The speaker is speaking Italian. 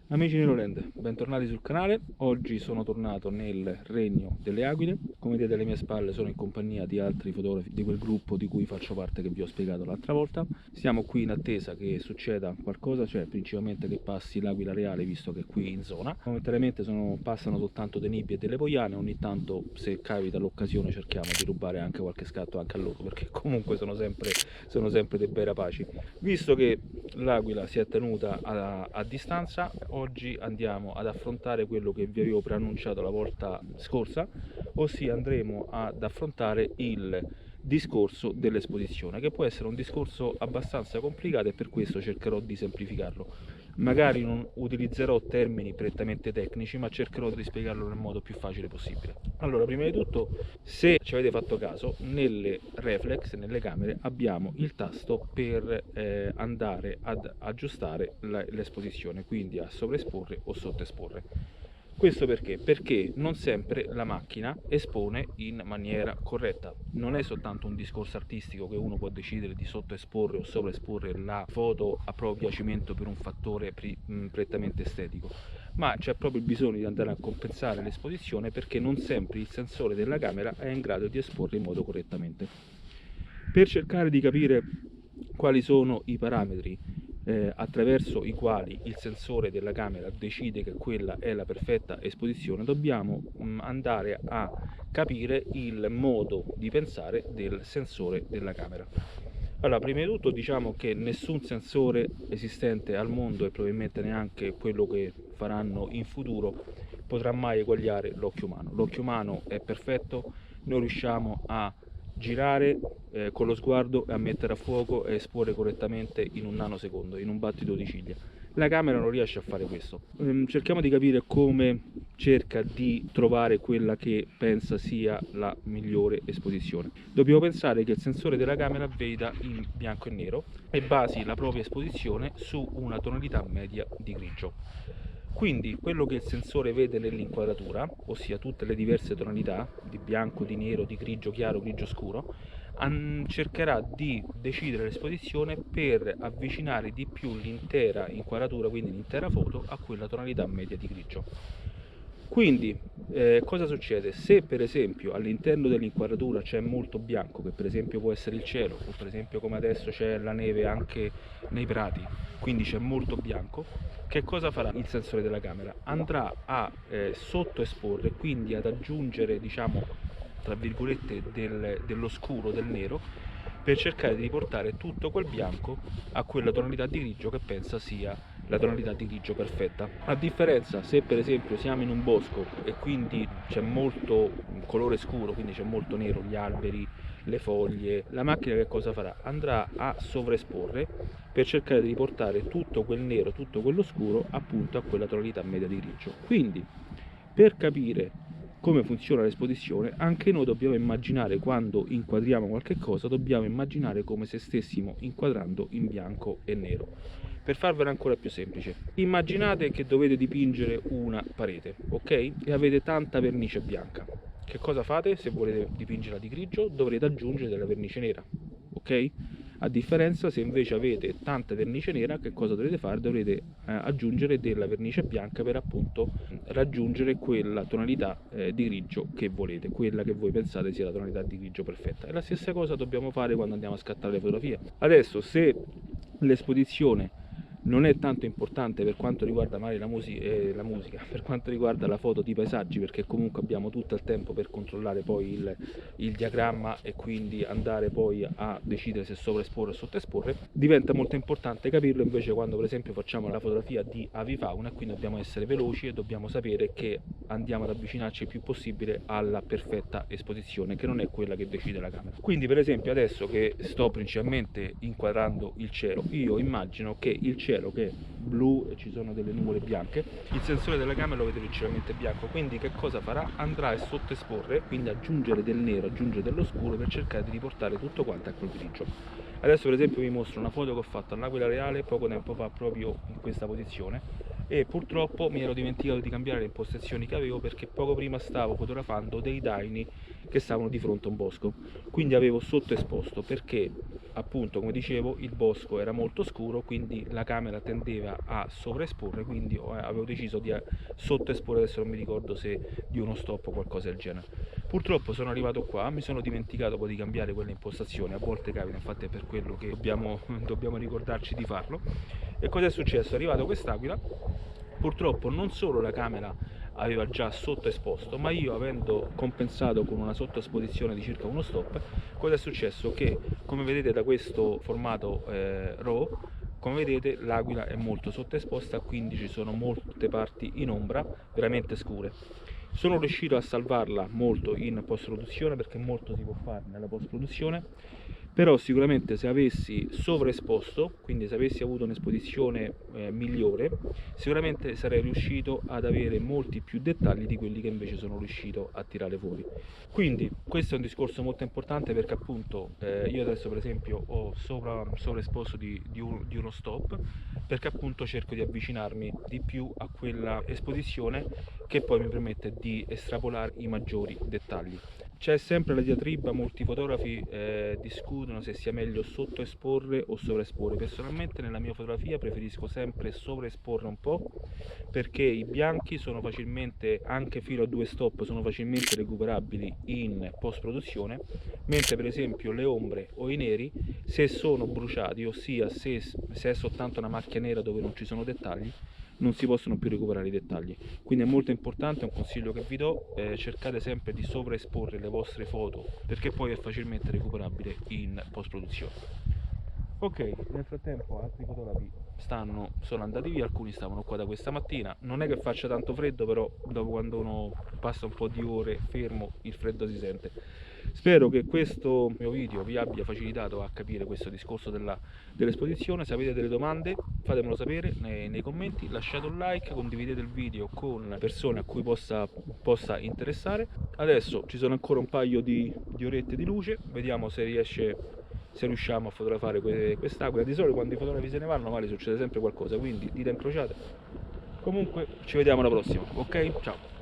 Amici Neroland, bentornati sul canale. Oggi sono tornato nel regno delle aquile. Come vedete alle mie spalle sono in compagnia di altri fotografi di quel gruppo di cui faccio parte, che vi ho spiegato l'altra volta. Siamo qui in attesa che succeda qualcosa, cioè principalmente che passi l'aquila reale, visto che è qui in zona. Momentaneamente passano soltanto dei nibbi e delle poiane. Ogni tanto, se capita l'occasione, cerchiamo di rubare anche qualche scatto anche a loro, perché comunque sono sempre dei bei rapaci. Visto che l'aquila si è tenuta a distanza, oggi andiamo ad affrontare quello che vi avevo preannunciato la volta scorsa, ossia andremo ad affrontare il discorso dell'esposizione, che può essere un discorso abbastanza complicato e per questo cercherò di semplificarlo. Magari non utilizzerò termini prettamente tecnici, ma cercherò di spiegarlo nel modo più facile possibile. Allora, prima di tutto, se ci avete fatto caso, nelle reflex, nelle camere, abbiamo il tasto per andare ad aggiustare l'esposizione, quindi a sovraesporre o sottoesporre. Questo perché? Perché non sempre la macchina espone in maniera corretta. Non è soltanto un discorso artistico che uno può decidere di sottoesporre o sovraesporre la foto a proprio piacimento per un fattore prettamente estetico, ma c'è proprio bisogno di andare a compensare l'esposizione, perché non sempre il sensore della camera è in grado di esporre in modo correttamente. Per cercare di capire quali sono i parametri attraverso i quali il sensore della camera decide che quella è la perfetta esposizione, dobbiamo andare a capire il modo di pensare del sensore della camera. Allora, prima di tutto diciamo che nessun sensore esistente al mondo, e probabilmente neanche quello che faranno in futuro, potrà mai eguagliare l'occhio umano. L'occhio umano è perfetto, noi riusciamo a girare con lo sguardo e a mettere a fuoco e esporre correttamente in un nanosecondo, in un battito di ciglia. La camera non riesce a fare questo. Cerchiamo di capire come cerca di trovare quella che pensa sia la migliore esposizione. Dobbiamo pensare che il sensore della camera veda in bianco e nero e basi la propria esposizione su una tonalità media di grigio. Quindi quello che il sensore vede nell'inquadratura, ossia tutte le diverse tonalità di bianco, di nero, di grigio chiaro, grigio scuro, cercherà di decidere l'esposizione per avvicinare di più l'intera inquadratura, quindi l'intera foto, a quella tonalità media di grigio. Quindi cosa succede? Se per esempio all'interno dell'inquadratura c'è molto bianco, che per esempio può essere il cielo, o per esempio come adesso c'è la neve anche nei prati, quindi c'è molto bianco, che cosa farà il sensore della camera? Andrà a sottoesporre, quindi ad aggiungere, diciamo, tra virgolette, dello scuro, del nero, per cercare di riportare tutto quel bianco a quella tonalità di grigio che pensa sia la tonalità di grigio perfetta. A differenza, se per esempio siamo in un bosco e quindi c'è molto colore scuro, quindi c'è molto nero, gli alberi, le foglie, la macchina che cosa farà? Andrà a sovraesporre per cercare di riportare tutto quel nero, tutto quello scuro appunto a quella tonalità media di grigio. Quindi, per capire come funziona l'esposizione, anche noi dobbiamo immaginare, quando inquadriamo qualche cosa, dobbiamo immaginare come se stessimo inquadrando in bianco e nero. Per farvela ancora più semplice, immaginate che dovete dipingere una parete, ok? E avete tanta vernice bianca. Che cosa fate? Se volete dipingerla di grigio, dovrete aggiungere della vernice nera, ok? A differenza, se invece avete tanta vernice nera, che cosa dovete fare? Dovrete aggiungere della vernice bianca per appunto raggiungere quella tonalità di grigio che volete, quella che voi pensate sia la tonalità di grigio perfetta. E la stessa cosa dobbiamo fare quando andiamo a scattare le fotografie. Adesso, se l'esposizione non è tanto importante per quanto riguarda magari la musica, per quanto riguarda la foto di paesaggi, perché comunque abbiamo tutto il tempo per controllare poi il diagramma e quindi andare poi a decidere se sovraesporre o sottoesporre, diventa molto importante capirlo invece quando per esempio facciamo la fotografia di avifauna, e quindi dobbiamo essere veloci e dobbiamo sapere che andiamo ad avvicinarci il più possibile alla perfetta esposizione, che non è quella che decide la camera. Quindi per esempio adesso che sto principalmente inquadrando il cielo, io immagino che il cielo, che è blu e ci sono delle nuvole bianche, il sensore della camera lo vede principalmente bianco, quindi che cosa farà? Andrà a sottoesporre, quindi aggiungere del nero, aggiungere dello scuro per cercare di riportare tutto quanto a quel grigio. Adesso per esempio vi mostro una foto che ho fatto all'aquila reale poco tempo fa, proprio in questa posizione, e purtroppo mi ero dimenticato di cambiare le impostazioni che avevo, perché poco prima stavo fotografando dei daini che stavano di fronte a un bosco, quindi avevo sottoesposto perché appunto, come dicevo, il bosco era molto scuro, quindi la camera tendeva a sovraesporre, quindi avevo deciso di sottoesporre, adesso non mi ricordo se di uno stop o qualcosa del genere. Purtroppo sono arrivato qua, mi sono dimenticato poi di cambiare quelle impostazioni, a volte capita, infatti è per quello che dobbiamo ricordarci di farlo. E cosa è successo? È arrivato quest'aquila, purtroppo non solo la camera aveva già sottoesposto, ma io, avendo compensato con una sottoesposizione di circa uno stop, cosa è successo? Che, come vedete da questo formato RAW, come vedete l'aquila è molto sottoesposta, quindi ci sono molte parti in ombra veramente scure. Sono riuscito a salvarla molto in post produzione, perché molto si può fare nella post produzione, però sicuramente se avessi sovraesposto, quindi se avessi avuto un'esposizione migliore, sicuramente sarei riuscito ad avere molti più dettagli di quelli che invece sono riuscito a tirare fuori. Quindi questo è un discorso molto importante, perché appunto io adesso per esempio ho sovraesposto di uno stop, perché appunto cerco di avvicinarmi di più a quella esposizione che poi mi permette di estrapolare i maggiori dettagli. C'è sempre la diatriba, molti fotografi discutono se sia meglio sottoesporre o sovraesporre. Personalmente nella mia fotografia preferisco sempre sovraesporre un po', perché i bianchi sono facilmente, anche fino a 2 stop, sono facilmente recuperabili in post produzione, mentre per esempio le ombre o i neri, se sono bruciati, ossia se è soltanto una macchia nera dove non ci sono dettagli, non si possono più recuperare i dettagli. Quindi è molto importante, un consiglio che vi do, cercate sempre di sovraesporre le vostre foto, perché poi è facilmente recuperabile in post produzione. Ok, nel frattempo altri fotografi sono andati via, alcuni stavano qua da questa mattina. Non è che faccia tanto freddo, però dopo, quando uno passa un po' di ore fermo, il freddo si sente. Spero che questo mio video vi abbia facilitato a capire questo discorso dell'esposizione. Se avete delle domande fatemelo sapere nei commenti, lasciate un like, condividete il video con persone a cui possa interessare. Adesso ci sono ancora un paio di orette di luce, vediamo se riusciamo a fotografare quest'aquila. Di solito quando i fotografi se ne vanno magari succede sempre qualcosa, quindi dita incrociate. Comunque ci vediamo alla prossima, ok? Ciao!